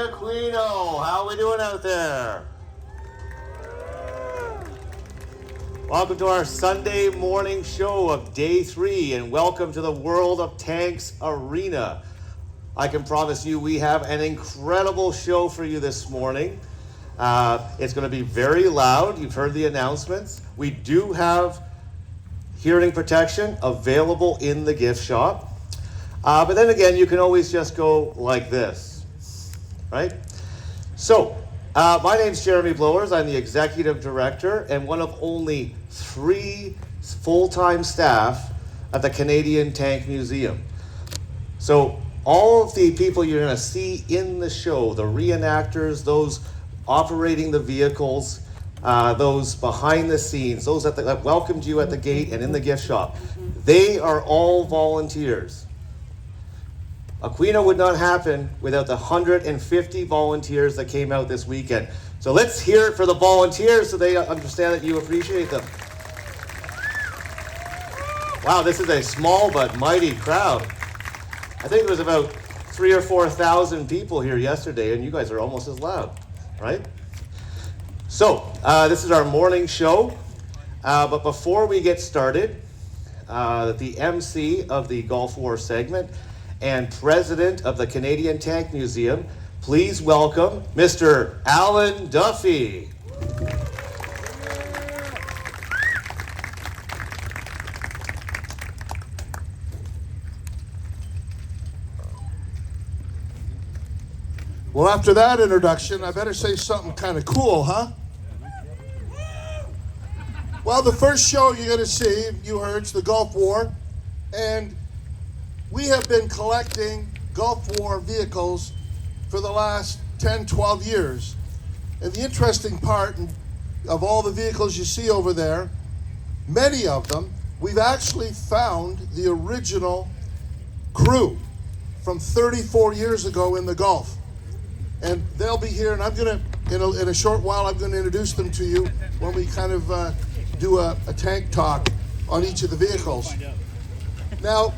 Aquino. How are we doing out there? Welcome to our Sunday morning show of Day 3, and welcome to the World of Tanks Arena. I can promise you we have an incredible show for you this morning. It's going to be very loud. You've heard the announcements. We do have hearing protection available in the gift shop. But then again, you can always just go like this. Right? So, my name's Jeremy Blowers. I'm the Executive Director and one of only 3 full-time staff at the Canadian Tank Museum. So, all of the people you're going to see in the show, the reenactors, those operating the vehicles, those behind the scenes, those that welcomed you at the gate and in the gift shop, they are all volunteers. Aquino would not happen without the 150 volunteers that came out this weekend. So let's hear it for the volunteers so they understand that you appreciate them. Wow, this is a small but mighty crowd. I think there was about 3,000 or 4,000 people here yesterday, and you guys are almost as loud, right? So this is our morning show. But before we get started, the MC of the Gulf War segment and President of the Canadian Tank Museum, please welcome Mr. Alan Duffy. Well, after that introduction, I better say something kind of cool, huh? Well, the first show you're going to see, you heard, is the Gulf War, and we have been collecting Gulf War vehicles for the last 10, 12 years. And the interesting part of all the vehicles you see over there, many of them, we've actually found the original crew from 34 years ago in the Gulf. And they'll be here, and I'm going to, in a short while, I'm going to introduce them to you when we kind of do a tank talk on each of the vehicles. Now,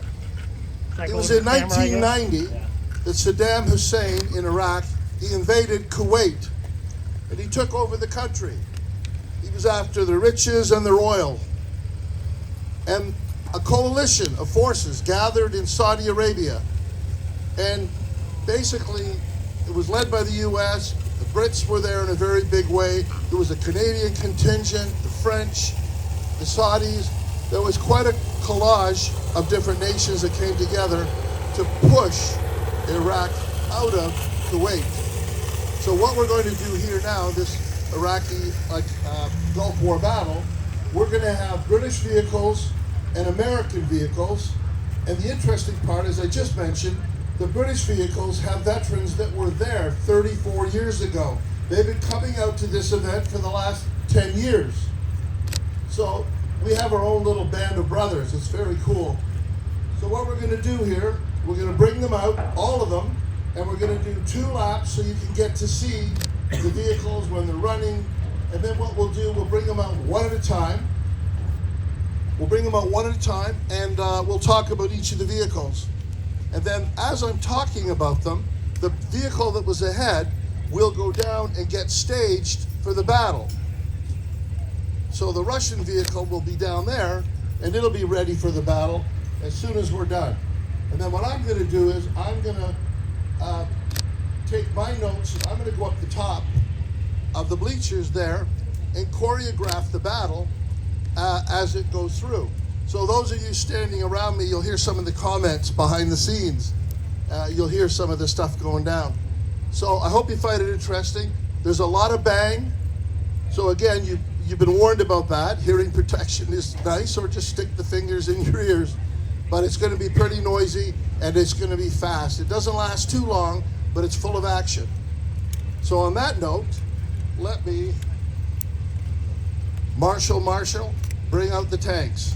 it was in 1990 that Saddam Hussein in Iraq, he invaded Kuwait, and he took over the country. He was after the riches and the oil. And a coalition of forces gathered in Saudi Arabia, and basically it was led by the US. The Brits were there in a very big way. There was a Canadian contingent, the French, the Saudis. There was quite a collage of different nations that came together to push Iraq out of Kuwait. So what we're going to do here now, this Iraqi Gulf War battle, we're going to have British vehicles and American vehicles. And the interesting part, as I just mentioned, the British vehicles have veterans that were there 34 years ago. They've been coming out to this event for the last 10 years. So we have our own little band of brothers. It's very cool. So what we're going to do here, we're going to bring them out, all of them, and we're going to do 2 laps so you can get to see the vehicles when they're running. And then what we'll do, we'll bring them out one at a time. We'll bring them out one at a time, and we'll talk about each of the vehicles. And then as I'm talking about them, the vehicle that was ahead will go down and get staged for the battle. So the Russian vehicle will be down there, and it'll be ready for the battle as soon as we're done. And then what I'm going to do is I'm going to take my notes, and I'm going to go up the top of the bleachers there and choreograph the battle as it goes through. So those of you standing around me, you'll hear some of the comments behind the scenes. You'll hear some of the stuff going down. So I hope you find it interesting. There's a lot of bang. So again, you've been warned about that. Hearing protection is nice, or just stick the fingers in your ears. But it's going to be pretty noisy, and it's going to be fast. It doesn't last too long, but it's full of action. So on that note, let me, Marshal, bring out the tanks.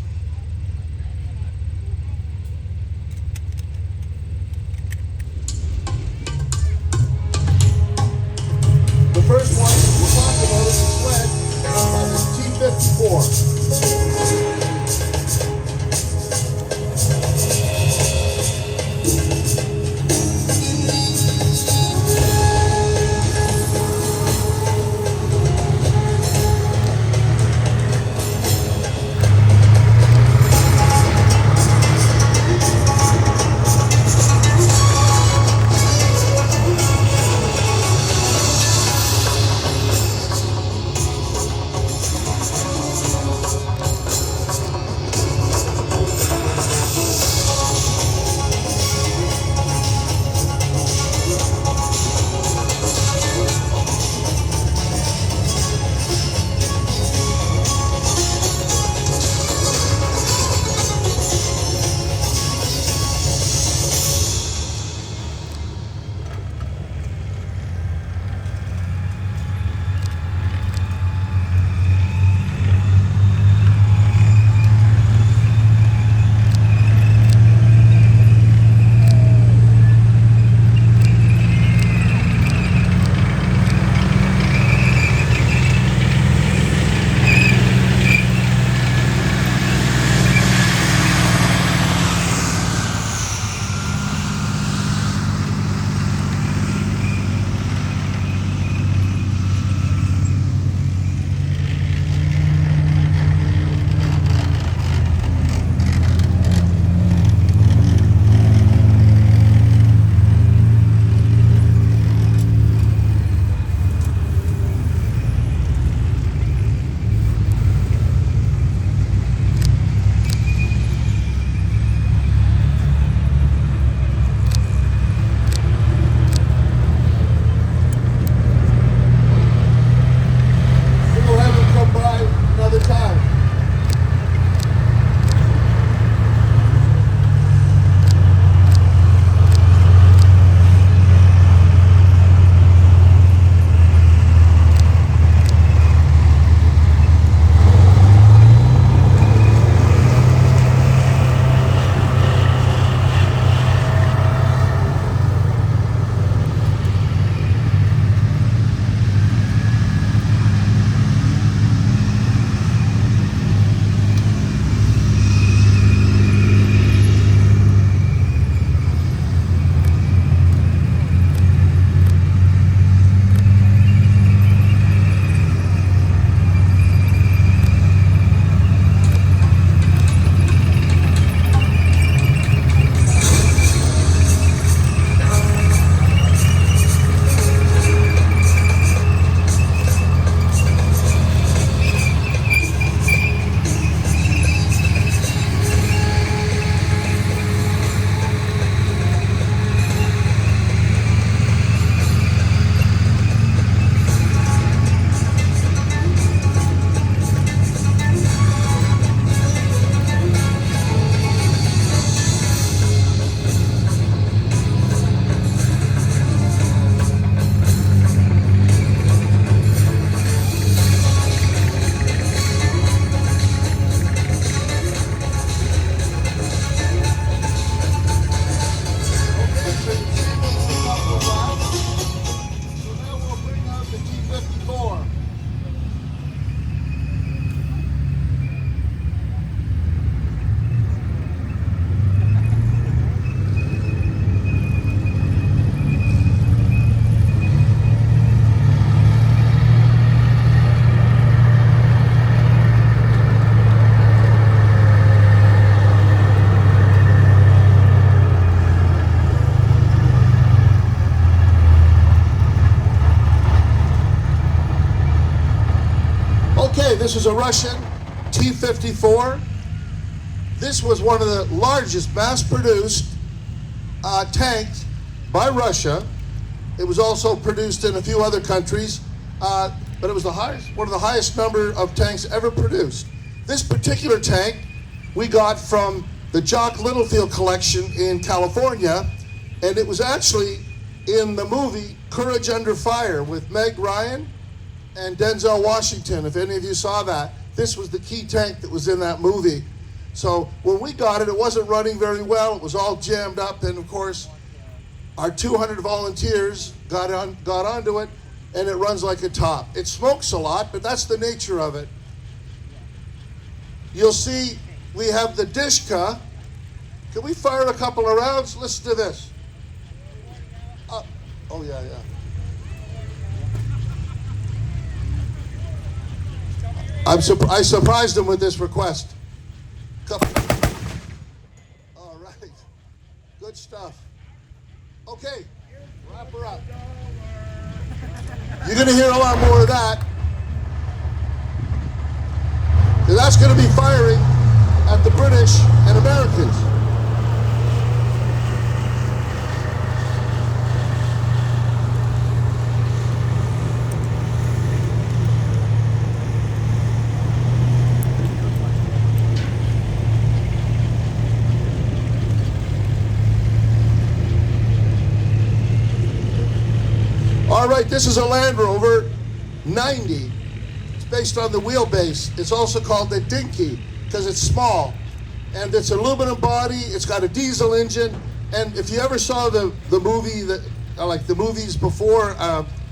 The first one we'll talk about is led by the T-54. This is a Russian T-54. This was one of the largest mass-produced tanks by Russia. It was also produced in a few other countries, but it was one of the highest number of tanks ever produced. This particular tank we got from the Jock Littlefield collection in California, and it was actually in the movie Courage Under Fire with Meg Ryan and Denzel Washington. If any of you saw that, this was the key tank that was in that movie. So when we got it, it wasn't running very well. It was all jammed up, and of course, our 200 volunteers got onto it, and it runs like a top. It smokes a lot, but that's the nature of it. You'll see we have the Dishka. Can we fire a couple of rounds? Listen to this. Oh, yeah. I surprised him with this request. All right. Good stuff. Okay, wrap her up. You're going to hear a lot more of that. And that's going to be firing at the British and Americans. All right, this is a Land Rover 90. It's based on the wheelbase. It's also called the Dinky because it's small. And it's an aluminum body. It's got a diesel engine. And if you ever saw the movie, like the movies before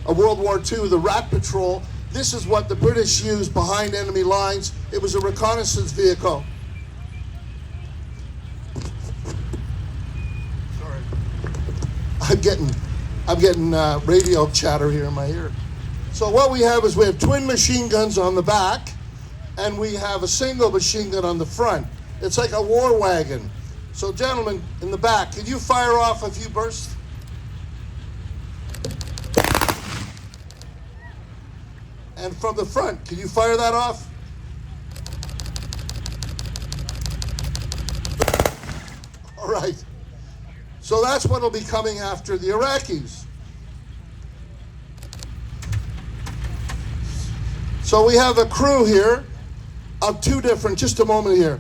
World War II, the Rat Patrol, this is what the British used behind enemy lines. It was a reconnaissance vehicle. Sorry. I'm getting radio chatter here in my ear. So what we have is we have twin machine guns on the back, and we have a single machine gun on the front. It's like a war wagon. So gentlemen in the back, can you fire off a few bursts? And from the front, can you fire that off? All right. So that's what will be coming after the Iraqis. So we have a crew here of two different, just a moment here.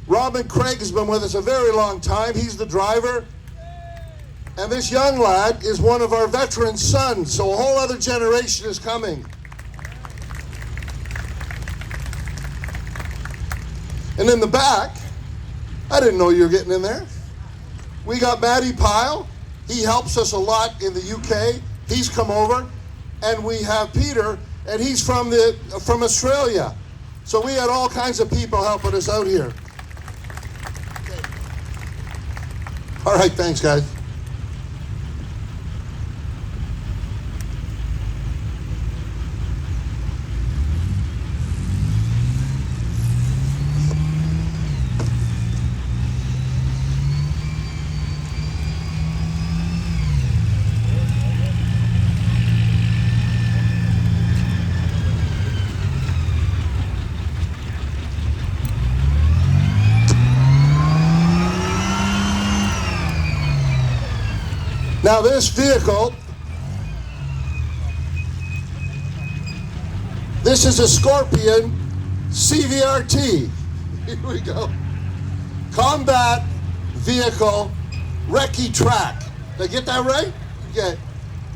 Robin Craig has been with us a very long time. He's the driver. And this young lad is one of our veteran sons. So a whole other generation is coming. And in the back, I didn't know you were getting in there. We got Matty Pyle. He helps us a lot in the UK. He's come over. And we have Peter, and he's from Australia. So we had all kinds of people helping us out here. Okay. All right, thanks, guys. Now this vehicle, this is a Scorpion CVRT. Here we go. Combat Vehicle Recce Track. Did I get that right? Okay.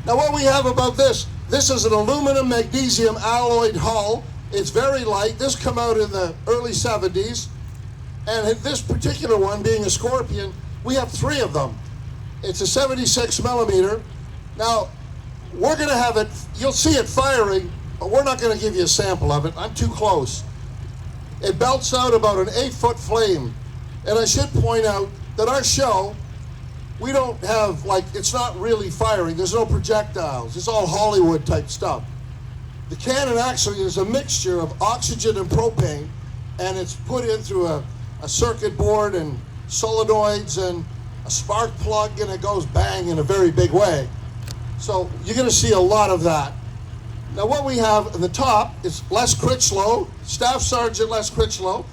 Now what we have about this is an aluminum magnesium alloyed hull. It's very light. This came out in the early 70s. And this particular one, being a Scorpion, we have 3 of them. It's a 76 millimeter. Now, we're going to have it, you'll see it firing, but we're not going to give you a sample of it. I'm too close. It belts out about an 8-foot flame. And I should point out that our show, we don't have, it's not really firing. There's no projectiles. It's all Hollywood type stuff. The cannon actually is a mixture of oxygen and propane, and it's put in through a circuit board and solenoids and a spark plug, and it goes bang in a very big way. So you're going to see a lot of that. Now what we have in the top is Les Critchlow, Staff Sergeant Les Critchlow.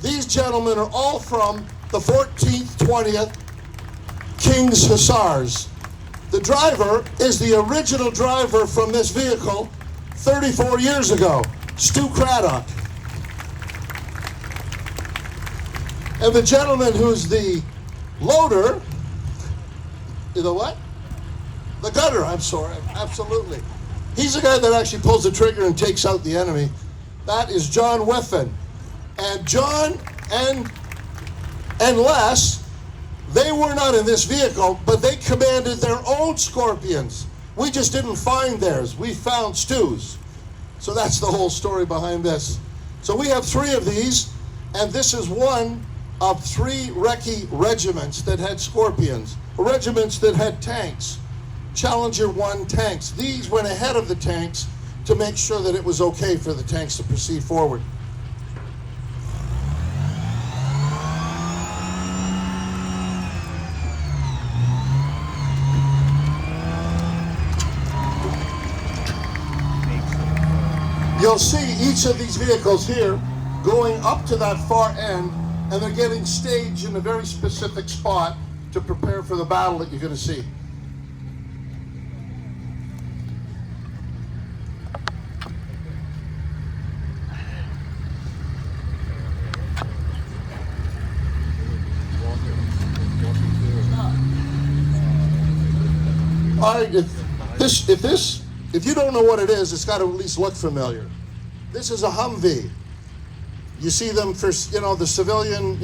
These gentlemen are all from the 14th, 20th King's Hussars. The driver is the original driver from this vehicle 34 years ago, Stu Craddock. And the gentleman who's the loader, the what? The gunner, I'm sorry, absolutely. He's the guy that actually pulls the trigger and takes out the enemy. That is John Whiffen. And John and Les, they were not in this vehicle, but they commanded their own Scorpions. We just didn't find theirs. We found Stu's. So that's the whole story behind this. So we have 3 of these, and this is one of 3 recce regiments that had Scorpions, regiments that had tanks, Challenger 1 tanks. These went ahead of the tanks to make sure that it was okay for the tanks to proceed forward. You'll see each of these vehicles here going up to that far end, and they're getting staged in a very specific spot to prepare for the battle that you're going to see. All right, if you don't know what it is, it's got to at least look familiar. This is a Humvee. You see them for, the civilian,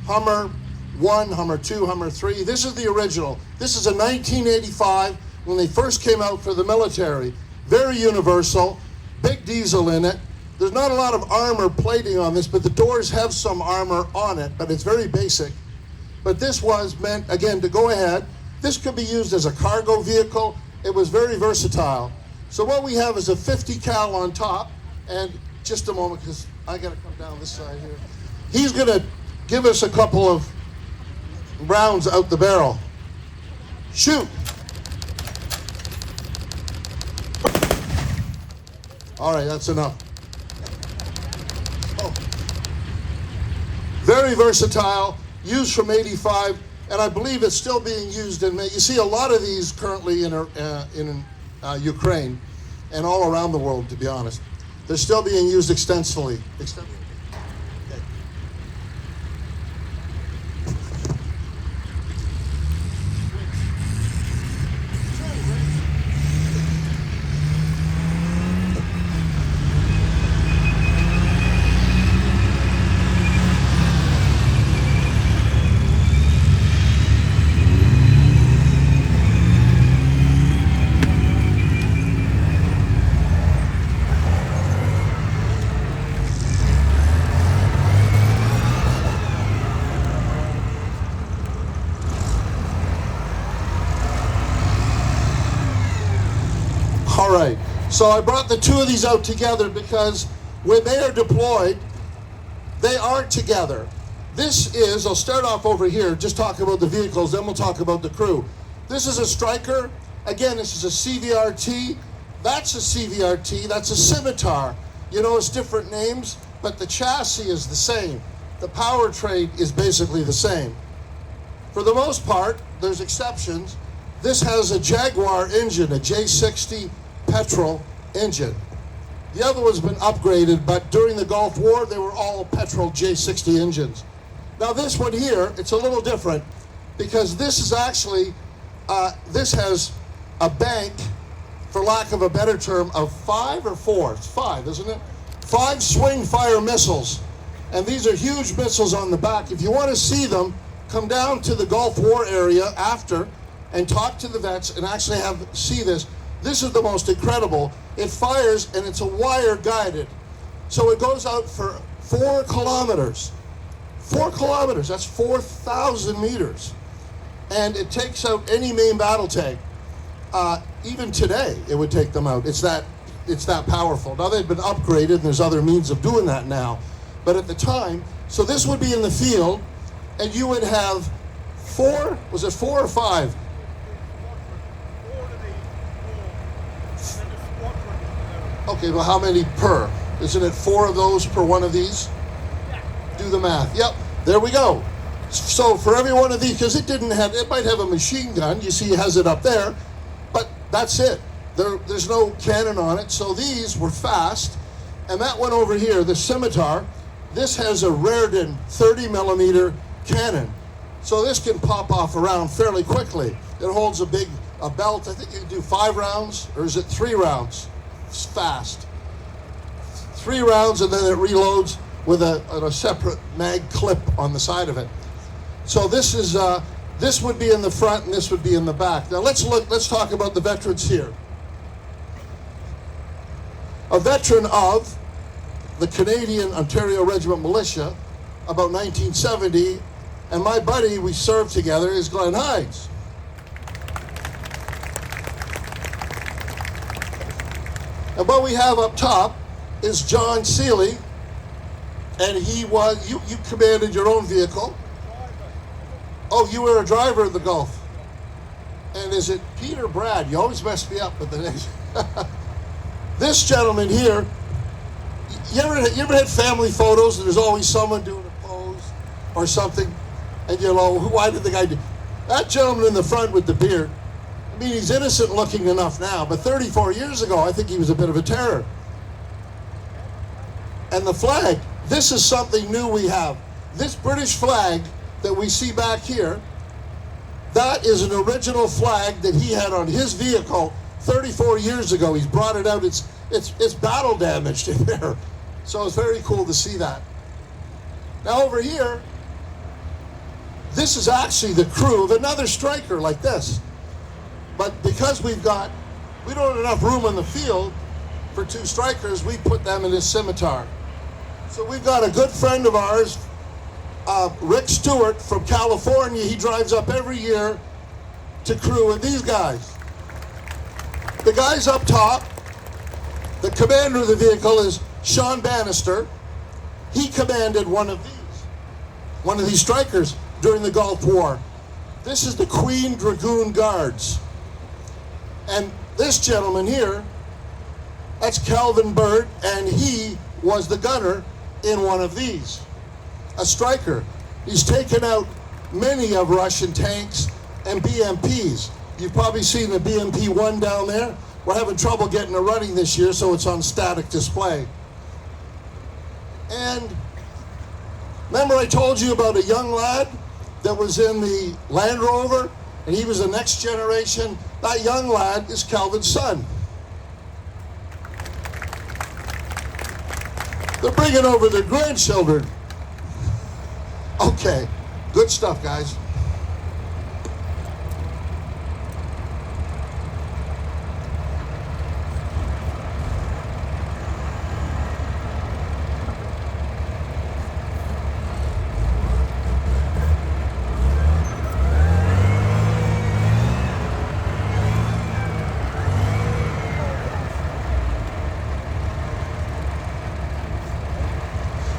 Hummer 1, Hummer 2, Hummer 3. This is the original. This is a 1985 when they first came out for the military. Very universal, big diesel in it. There's not a lot of armor plating on this, but the doors have some armor on it, but it's very basic. But this was meant, again, to go ahead. This could be used as a cargo vehicle. It was very versatile. So what we have is a 50 cal on top, and just a moment, because I got to come down this side here. He's going to give us a couple of rounds out the barrel. Shoot. All right, that's enough. Oh. Very versatile, used from 85, and I believe it's still being used in, you see a lot of these currently in Ukraine and all around the world, to be honest. They're still being used extensively. Okay. All right, so I brought the 2 of these out together because when they are deployed, they are together. This is, I'll start off over here, just talking about the vehicles, then we'll talk about the crew. This is a Striker. Again, this is a CVRT. That's a CVRT, that's a Scimitar. It's different names, but the chassis is the same. The powertrain is basically the same. For the most part, there's exceptions. This has a Jaguar engine, a J60 petrol engine. The other one's been upgraded, but during the Gulf War, they were all petrol J60 engines. Now this one here, it's a little different because this is actually, this has a bank, for lack of a better term, of 5 or 4, it's 5, isn't it? 5 swing fire missiles. And these are huge missiles on the back. If you want to see them, come down to the Gulf War area after and talk to the vets and actually see this. This is the most incredible. It fires and it's a wire guided. So it goes out for 4 kilometers. 4 kilometers, that's 4,000 meters. And it takes out any main battle tank. Even today, it would take them out. It's that powerful. Now they've been upgraded and there's other means of doing that now. But at the time, so this would be in the field and you would have 4, was it 4 or 5? Okay, well, how many per? Isn't it 4 of those per one of these? Do the math. Yep, there we go. So for every one of these, because it might have a machine gun. You see he has it up there, but that's it. There's no cannon on it. So these were fast. And that one over here, the scimitar, this has a Raritan 30 millimeter cannon. So this can pop off around fairly quickly. It holds a belt. I think you can do 5 rounds, or is it 3 rounds? It's fast. 3 rounds, and then it reloads with a separate mag clip on the side of it. So this is this would be in the front, and this would be in the back. Now let's talk about the veterans here. A veteran of the Canadian Ontario Regiment Militia, about 1970, and my buddy we served together is Glenn Hines. And what we have up top is John Seeley, and he was, you commanded your own vehicle. Oh, you were a driver of the Gulf. And is it Peter Brad? You always mess me up with the names. This gentleman here, you ever had family photos and there's always someone doing a pose or something, and you know, why did the guy do? That gentleman in the front with the beard, I mean, he's innocent looking enough now, but 34 years ago, I think he was a bit of a terror. And the flag, this is something new we have. This British flag that we see back here, that is an original flag that he had on his vehicle 34 years ago. He's brought it out. It's battle damaged in there. So it's very cool to see that. Now over here, this is actually the crew of another striker like this. But because we don't have enough room on the field for 2 strikers, we put them in this scimitar. So we've got a good friend of ours, Rick Stewart from California. He drives up every year to crew with these guys. The guys up top, the commander of the vehicle is Sean Bannister. He commanded one of these strikers during the Gulf War. This is the Queen Dragoon Guards. And this gentleman here, that's Calvin Bird, and he was the gunner in one of these, a striker. He's taken out many of Russian tanks and BMPs. You've probably seen the BMP-1 down there. We're having trouble getting it running this year, so it's on static display. And remember I told you about a young lad that was in the Land Rover, and he was the next generation? That young lad is Calvin's son. They're bringing over their grandchildren. Okay, good stuff, guys.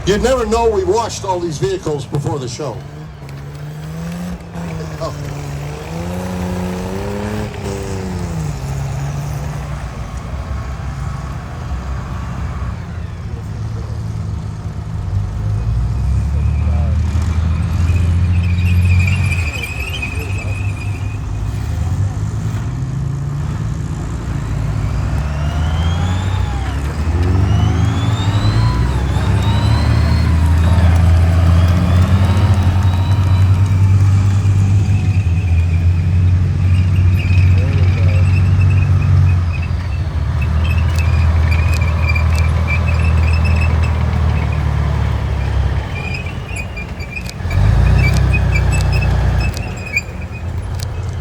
You'd never know we washed all these vehicles before the show. Oh.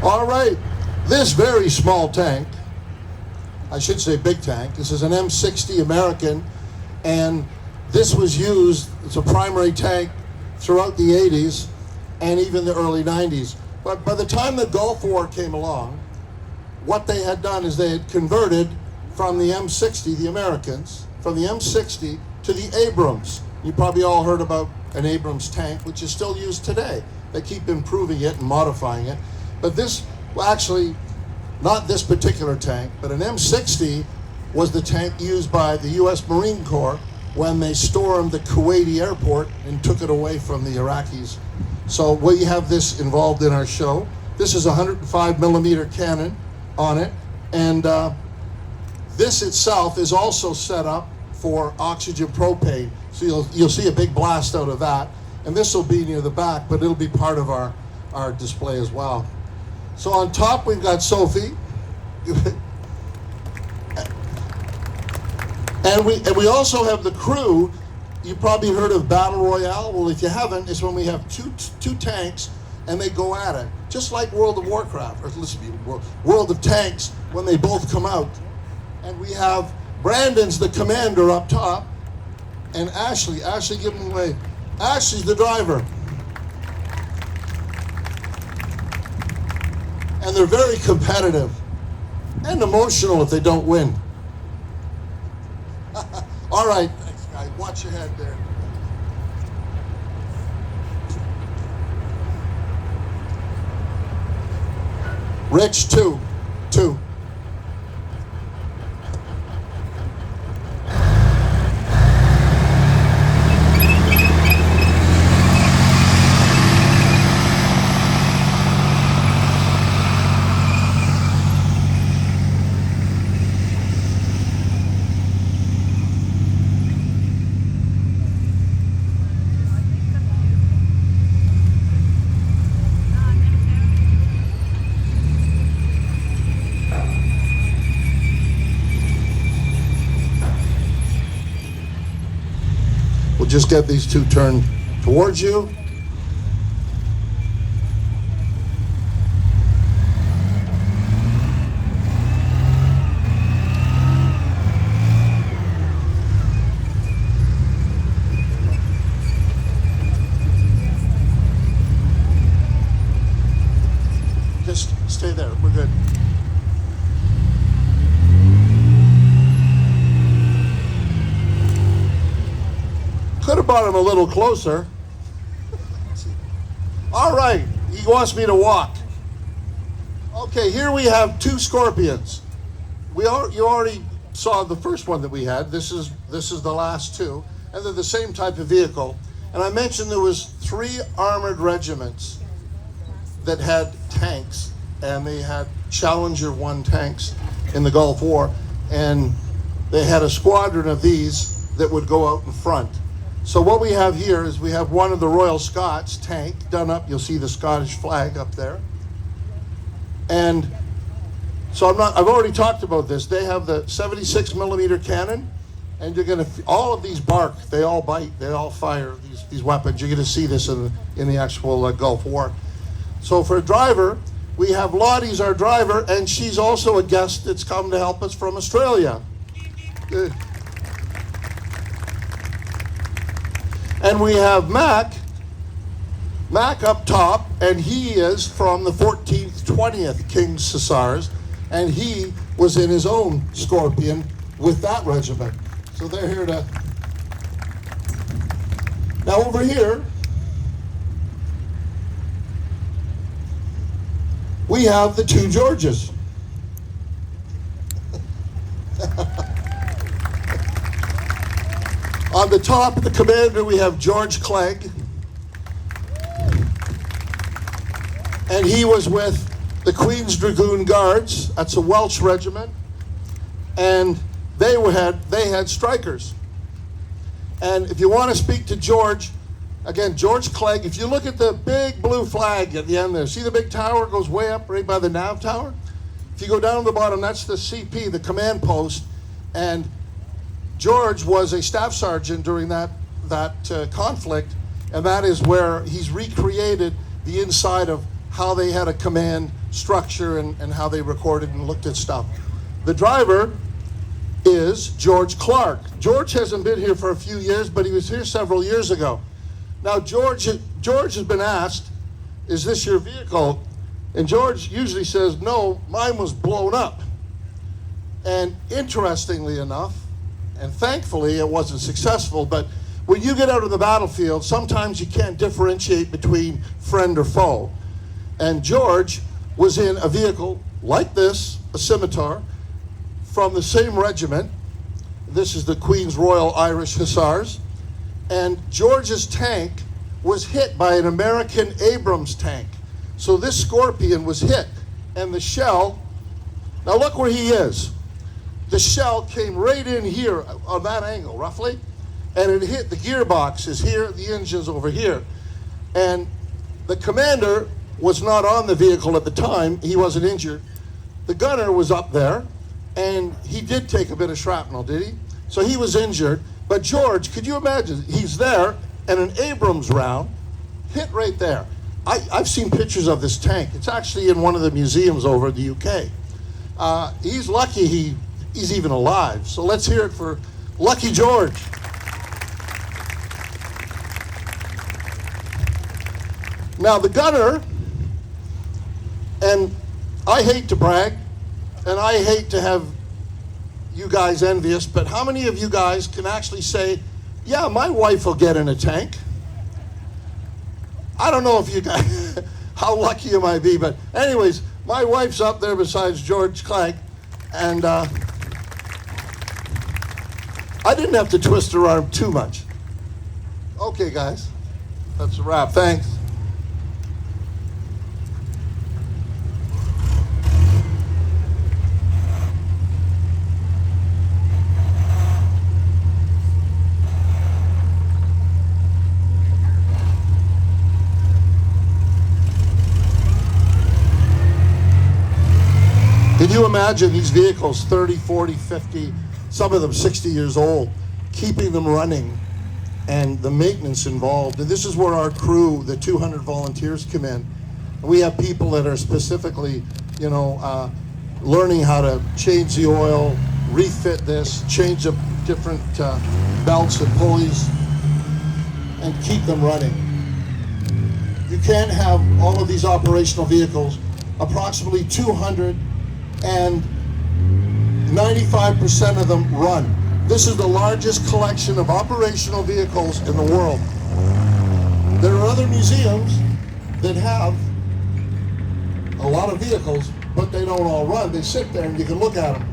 All right, this very small tank, I should say big tank, this is an M60 American, and this was used as a primary tank throughout the 80s and even the early 90s. But by the time the Gulf War came along, what they had done is they had converted from the M60, the Americans, from the M60 to the Abrams. You probably all heard about an Abrams tank, which is still used today. They keep improving it and modifying it. But this, well, actually, not this particular tank, but an M60 was the tank used by the U.S. Marine Corps when they stormed the Kuwaiti airport and took it away from the Iraqis. So we have this involved in our show. This is a 105 millimeter cannon on it, and this itself is also set up for oxygen propane. So you'll see a big blast out of that, and this will be near the back, but it'll be part of our display as well. So on top we've got Sophie. And we also have the crew. You probably heard of Battle Royale. Well, if you haven't, it's when we have two tanks and they go at it. Just like World of Warcraft, or listen to me, World of Tanks, when they both come out. And we have Brandon's the commander up top, and Ashley, give him away. Ashley's the driver. And they're very competitive and emotional if they don't win. All right, watch your head there. Rich, two. We'll just get these two turned towards you. Just stay there, we're good. Could have brought him a little closer. All right, he wants me to walk. Okay, here we have two Scorpions. You already saw the first one that we had. This is the last two, and they're the same type of vehicle. And I mentioned there was 3 armored regiments that had tanks, and they had Challenger 1 tanks in the Gulf War, and they had a squadron of these that would go out in front. So what we have here is we have one of the Royal Scots tank done up. You'll see the Scottish flag up there. And so I've already talked about this. They have the 76 millimeter cannon, and you're gonna, all of these bark, they all bite, they all fire these weapons. You're gonna see this in the actual Gulf War. So for a driver, we have Lottie's our driver, and she's also a guest that's come to help us from Australia. And we have Mac up top, and he is from the 14th, 20th King's Hussars, and he was in his own Scorpion with that regiment. So they're here to... Now over here, we have the 2 Georges. On the top of the commander, we have George Clegg. And he was with the Queen's Dragoon Guards. That's a Welsh regiment. And they had strikers. And if you want to speak to George, again, George Clegg, if you look at the big blue flag at the end there, see the big tower goes way up right by the nav tower? If you go down to the bottom, that's the CP, the command post. And George was a staff sergeant during that conflict, and that is where he's recreated the inside of how they had a command structure and how they recorded and looked at stuff. The driver is George Clark. George hasn't been here for a few years, but he was here several years ago. Now George has been asked, is this your vehicle? And George usually says, no, mine was blown up. And interestingly enough, and thankfully it wasn't successful, but when you get out of the battlefield, sometimes you can't differentiate between friend or foe. And George was in a vehicle like this, a scimitar, from the same regiment. This is the Queen's Royal Irish Hussars. And George's tank was hit by an American Abrams tank. So this Scorpion was hit, and the shell, now look where he is. The shell came right in here on that angle, roughly, and it hit the gearbox is here, the engine's over here. And the commander was not on the vehicle at the time, he wasn't injured. The gunner was up there, and he did take a bit of shrapnel, did he? So he was injured, but George, could you imagine, he's there, and an Abrams round hit right there. I've seen pictures of this tank. It's actually in one of the museums over in the UK. He's lucky he's even alive. So let's hear it for Lucky George. Now the gunner, and I hate to brag, and I hate to have you guys envious, but how many of you guys can actually say, yeah, my wife will get in a tank? I don't know if you guys, how lucky you might be, but anyways, my wife's up there besides George Clegg, and I didn't have to twist her arm too much. Okay, guys, that's a wrap. Thanks. Can you imagine these vehicles, 30, 40, 50, some of them 60 years old, keeping them running and the maintenance involved? And this is where our crew, the 200 volunteers, come in. We have people that are specifically, learning how to change the oil, refit this, change up different belts and pulleys, and keep them running. You can't have all of these operational vehicles, approximately 200, and 95% of them run. This is the largest collection of operational vehicles in the world. There are other museums that have a lot of vehicles, but they don't all run. They sit there and you can look at them.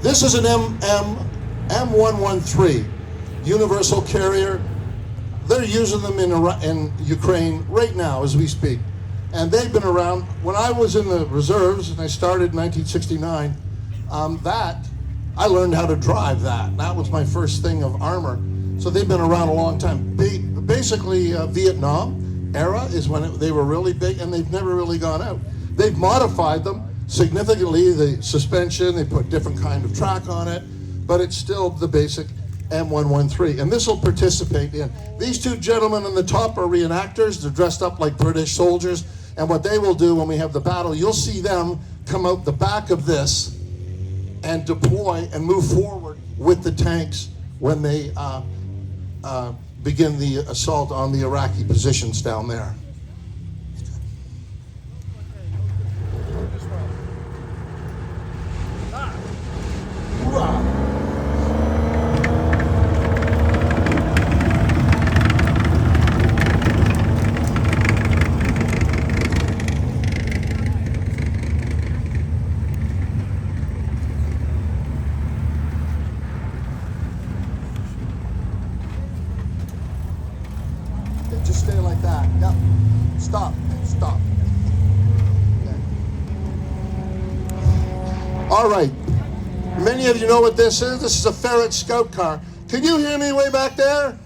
This is an M113 universal carrier. They're using them in Ukraine right now as we speak. And they've been around. When I was in the reserves, and I started in 1969, I learned how to drive that. That was my first thing of armor. So they've been around a long time. Basically, Vietnam era is when they were really big, and they've never really gone out. They've modified them significantly, the suspension, they put different kind of track on it, but it's still the basic M113, and this will participate in. These two gentlemen on the top are reenactors. They're dressed up like British soldiers, and what they will do when we have the battle, you'll see them come out the back of this and deploy and move forward with the tanks when they begin the assault on the Iraqi positions down there. Just stay like that. Yep. Stop. Stop. Okay. All right. Many of you know what this is. This is a Ferret Scout car. Can you hear me way back there?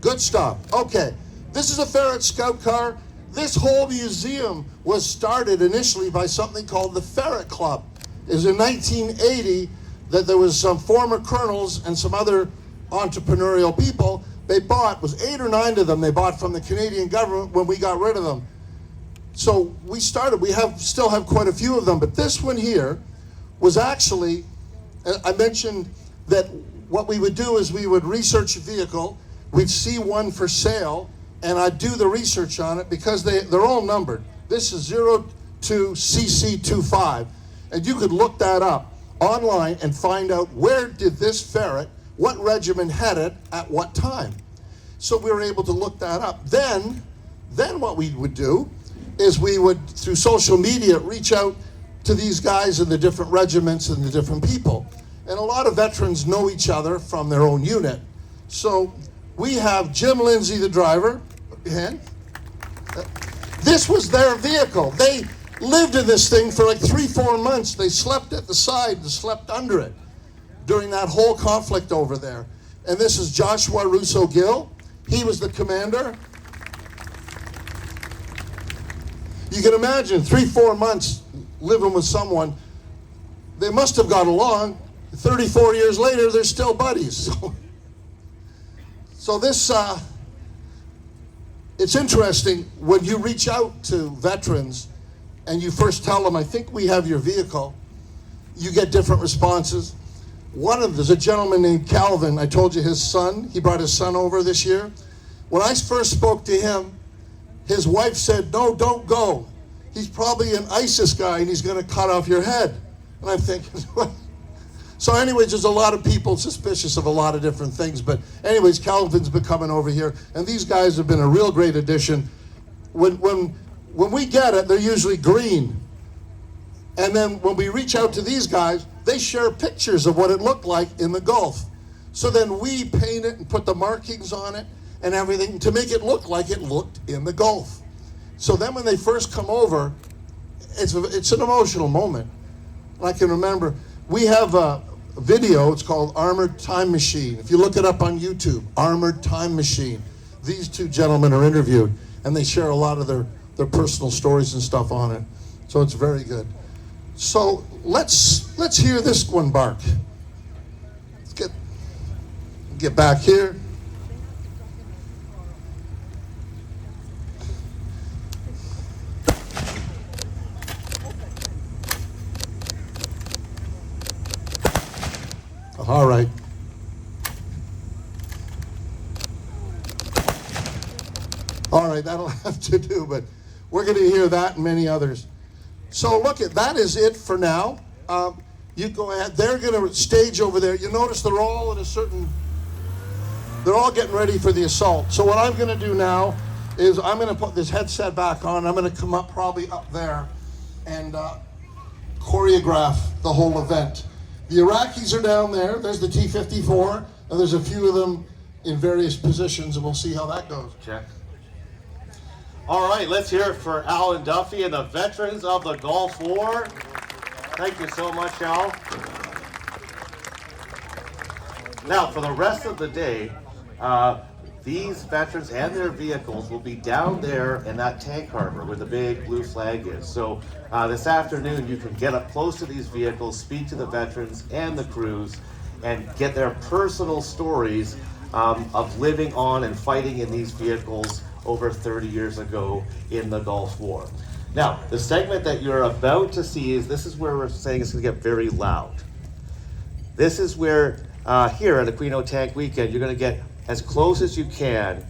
Good stuff. Okay. This is a Ferret Scout car. This whole museum was started initially by something called the Ferret Club. It was in 1980 that there was some former colonels and some other entrepreneurial people. They bought, was 8 or 9 of them they bought from the Canadian government when we got rid of them. So we started, still have quite a few of them, but this one here was actually, I mentioned that what we would do is we would research a vehicle, we'd see one for sale, and I'd do the research on it because they're all numbered. This is 02CC25, and you could look that up online and find out where did this Ferret, what regiment had it at what time. So we were able to look that up. Then what we would do is we would, through social media, reach out to these guys in the different regiments and the different people. And a lot of veterans know each other from their own unit. So we have Jim Lindsay, the driver. And this was their vehicle. They lived in this thing for like 3-4 months. They slept at the side and slept under it during that whole conflict over there. And this is Joshua Russo Gill. He was the commander. You can imagine 3-4 months living with someone. They must have got along. 34 years later, they're still buddies. So this, it's interesting when you reach out to veterans and you first tell them, I think we have your vehicle, you get different responses. There's a gentleman named Calvin. I told you his son, he brought his son over this year. When I first spoke to him, his wife said, no, don't go. He's probably an ISIS guy and he's going to cut off your head. And I'm thinking, what? So anyways, there's a lot of people suspicious of a lot of different things. But anyways, Calvin's been coming over here. And these guys have been a real great addition. When we get it, they're usually green. And then when we reach out to these guys, they share pictures of what it looked like in the Gulf. So then we paint it and put the markings on it and everything to make it look like it looked in the Gulf. So then when they first come over, it's an emotional moment. I can remember, we have a video, it's called Armored Time Machine. If you look it up on YouTube, Armored Time Machine. These two gentlemen are interviewed and they share a lot of their personal stories and stuff on it. So it's very good. So let's hear this one bark. Let's get back here. All right. All right, that'll have to do, but we're going to hear that and many others. So look, that is it for now. You go ahead. They're going to stage over there. You notice they're all getting ready for the assault. So what I'm going to do now is I'm going to put this headset back on. I'm going to come up probably up there and choreograph the whole event. The Iraqis are down there. There's the T-54, and there's a few of them in various positions, and we'll see how that goes. Check. All right, let's hear it for Alan Duffy and the veterans of the Gulf War. Thank you so much, Al. Now, for the rest of the day, these veterans and their vehicles will be down there in that tank harbor where the big blue flag is. So this afternoon, you can get up close to these vehicles, speak to the veterans and the crews, and get their personal stories of living on and fighting in these vehicles over 30 years ago in the Gulf War. Now, the segment that you're about to see this is where we're saying it's going to get very loud. This is where here at Aquino Tank Weekend, you're going to get as close as you can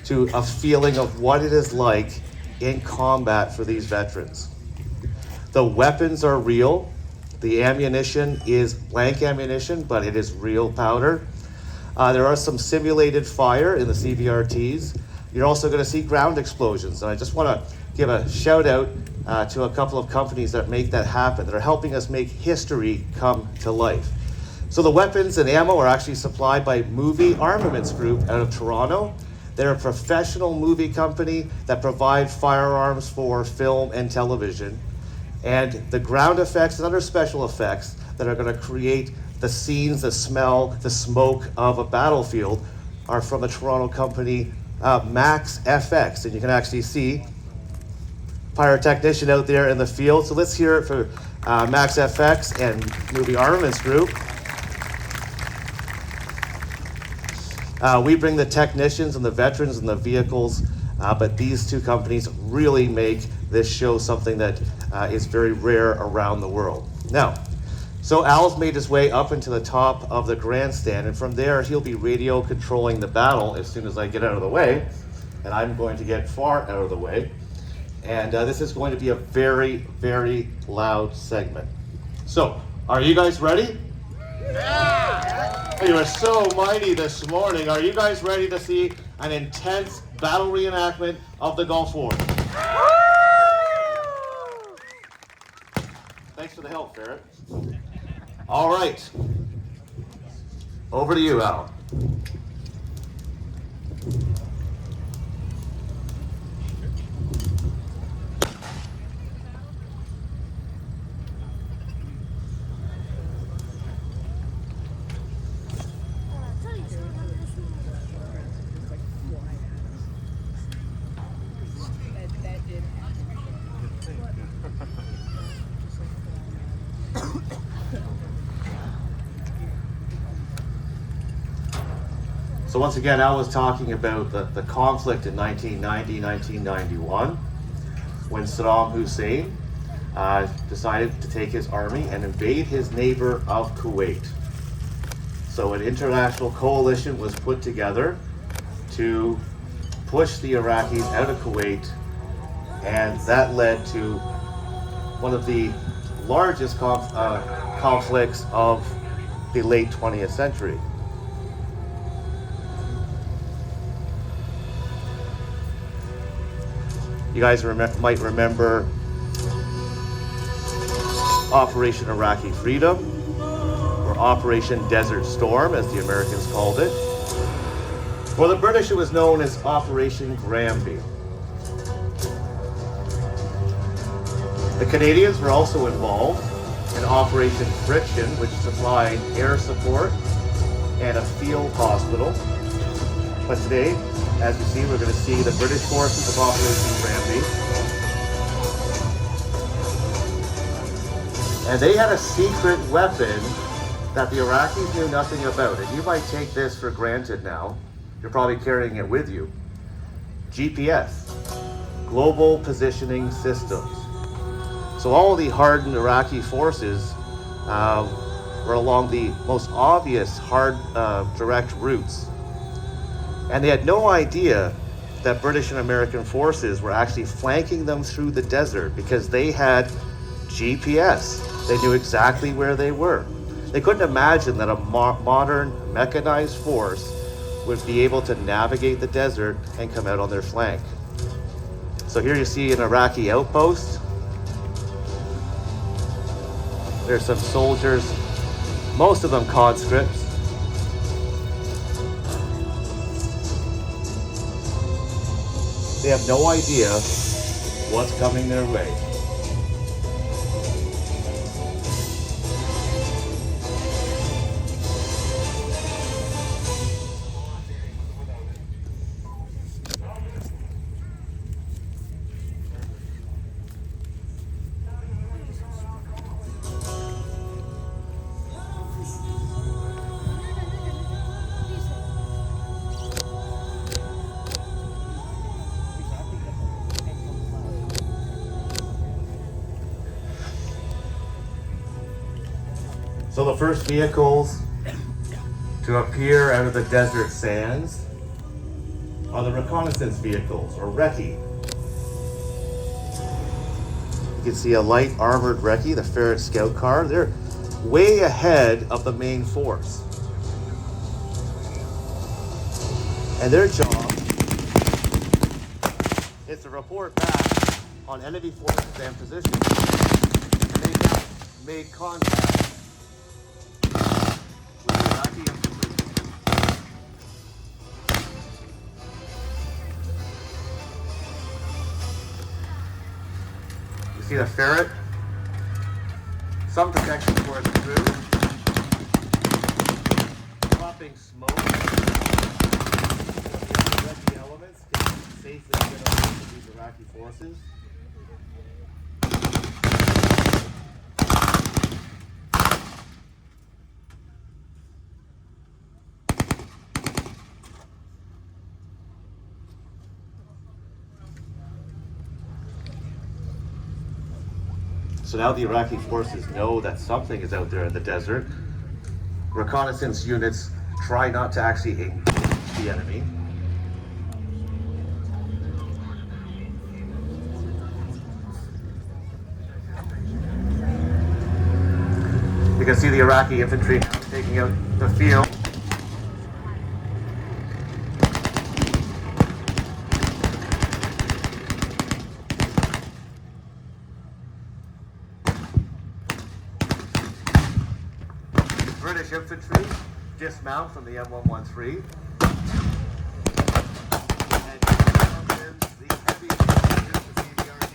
to a feeling of what it is like in combat for these veterans. The weapons are real. The ammunition is blank ammunition, but it is real powder. There are some simulated fire in the CBRTs. You're also going to see ground explosions. And I just want to give a shout out to a couple of companies that make that happen, that are helping us make history come to life. So the weapons and ammo are actually supplied by Movie Armaments Group out of Toronto. They're a professional movie company that provide firearms for film and television. And the ground effects and other special effects that are going to create the scenes, the smell, the smoke of a battlefield are from a Toronto company, Max FX. And you can actually see pyrotechnician out there in the field. So let's hear it for Max FX and Movie Armaments Group. We bring the technicians and the veterans and the vehicles, but these two companies really make this show something that is very rare around the world. Now, so Al's made his way up into the top of the grandstand, and from there he'll be radio controlling the battle as soon as I get out of the way, and I'm going to get far out of the way. And this is going to be a very, very loud segment. So, are you guys ready? Yeah! You are so mighty this morning. Are you guys ready to see an intense battle reenactment of the Gulf War? Thanks for the help, Ferret. All right. Over to you, Al. So once again, Al was talking about the conflict in 1990, 1991, when Saddam Hussein decided to take his army and invade his neighbor of Kuwait. So an international coalition was put together to push the Iraqis out of Kuwait, and that led to one of the largest conflicts of the late 20th century. You guys might remember Operation Iraqi Freedom, or Operation Desert Storm, as the Americans called it. For the British, it was known as Operation Granby. The Canadians were also involved in Operation Friction, which supplied air support and a field hospital. But today, as you see, we're going to see the British forces of Operation Granby. And they had a secret weapon that the Iraqis knew nothing about. And you might take this for granted now. You're probably carrying it with you. GPS, Global Positioning Systems. So all of the hardened Iraqi forces were along the most obvious hard direct routes. And they had no idea that British and American forces were actually flanking them through the desert because they had GPS. They knew exactly where they were. They couldn't imagine that a modern mechanized force would be able to navigate the desert and come out on their flank. So here you see an Iraqi outpost. There's some soldiers, most of them conscripts. They have no idea what's coming their way. So the first vehicles to appear out of the desert sands are the reconnaissance vehicles, or recce. You can see a light armored recce, the Ferret Scout car. They're way ahead of the main force. And their job is to report back on enemy forces and positions. And they've now made contact with the Iraqi infantry. You see the Ferret? Some protection for its crew. Dropping smoke. The elements can safely get away from these Iraqi forces. So now the Iraqi forces know that something is out there in the desert. Reconnaissance units try not to actually engage the enemy. You can see the Iraqi infantry now taking out the field. infantry dismount from the M113. And comes in the heavy infantry, the CBRT.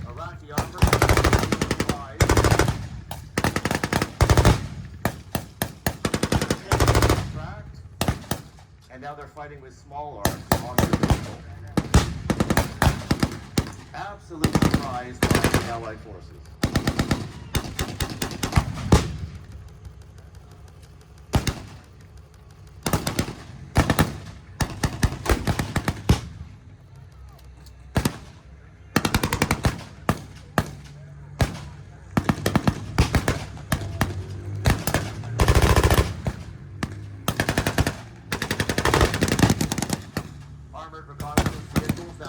Iraqi armor tracked, and now they're fighting with small arms on their vehicle. Absolute surprise by the Allied forces. Armored reconnaissance vehicles now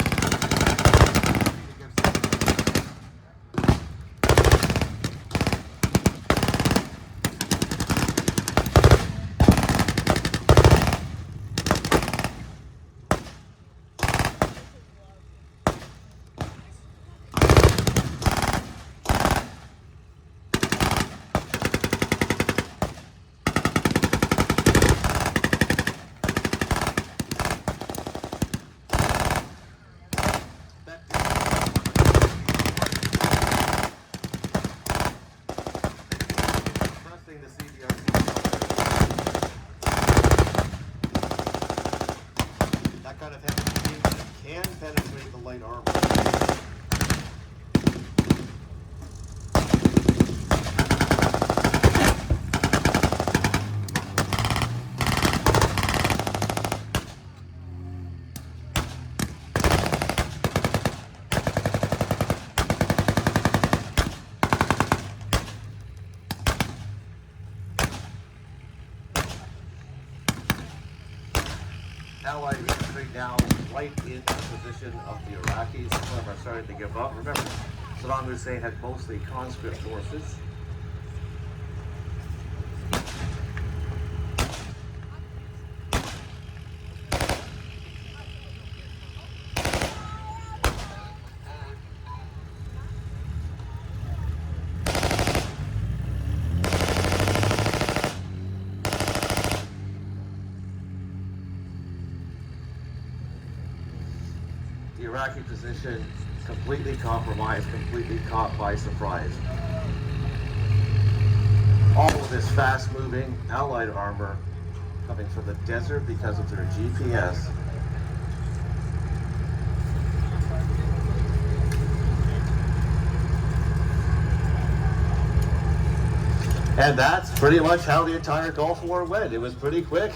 the CBRT. That kind of heavy can penetrate the light armor. Allied infantry now right in the position of the Iraqis. Some of them are starting to give up. Remember, Saddam Hussein had mostly conscript forces. The Iraqi position completely compromised, completely caught by surprise. All of this fast-moving Allied armor coming from the desert because of their GPS. And that's pretty much how the entire Gulf War went. It was pretty quick.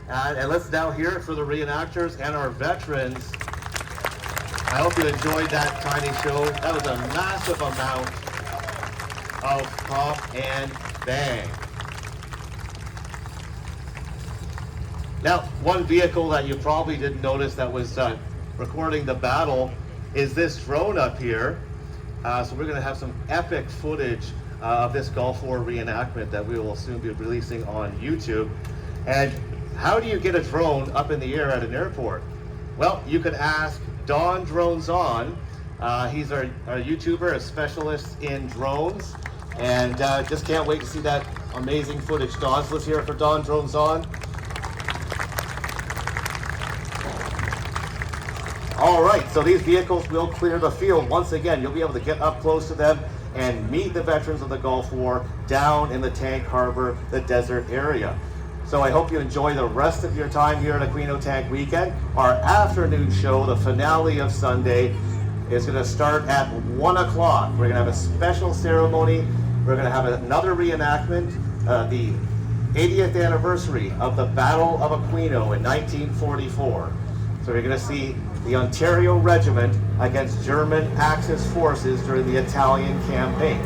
And let's now hear it for the reenactors and our veterans. I hope you enjoyed that tiny show. That was a massive amount of pop and bang. Now, one vehicle that you probably didn't notice that was recording the battle is this drone up here. So we're going to have some epic footage of this Gulf War reenactment that we will soon be releasing on YouTube. And how do you get a drone up in the air at an airport? Well, you can ask Don Drones On. He's our YouTuber, a specialist in drones, and just can't wait to see that amazing footage. Don, let's hear it for Don Drones On. All right, so these vehicles will clear the field. Once again, you'll be able to get up close to them and meet the veterans of the Gulf War down in the Tank Harbor, the desert area. So I hope you enjoy the rest of your time here at Aquino Tank Weekend. Our afternoon show, the finale of Sunday, is going to start at 1 o'clock. We're going to have a special ceremony. We're going to have another reenactment, the 80th anniversary of the Battle of Aquino in 1944. So we're going to see the Ontario Regiment against German Axis forces during the Italian campaign.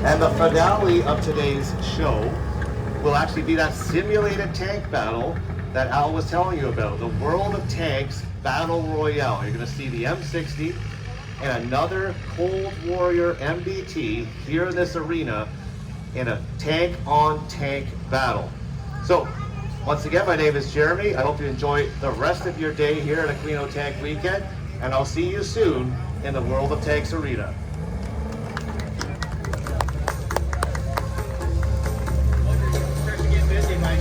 And the finale of today's show will actually be that simulated tank battle that Al was telling you about, the World of Tanks Battle Royale. You're going to see the M60 and another Cold Warrior MBT here in this arena in a tank-on-tank battle. So, once again, my name is Jeremy. I hope you enjoy the rest of your day here at Aquino Tank Weekend, and I'll see you soon in the World of Tanks arena.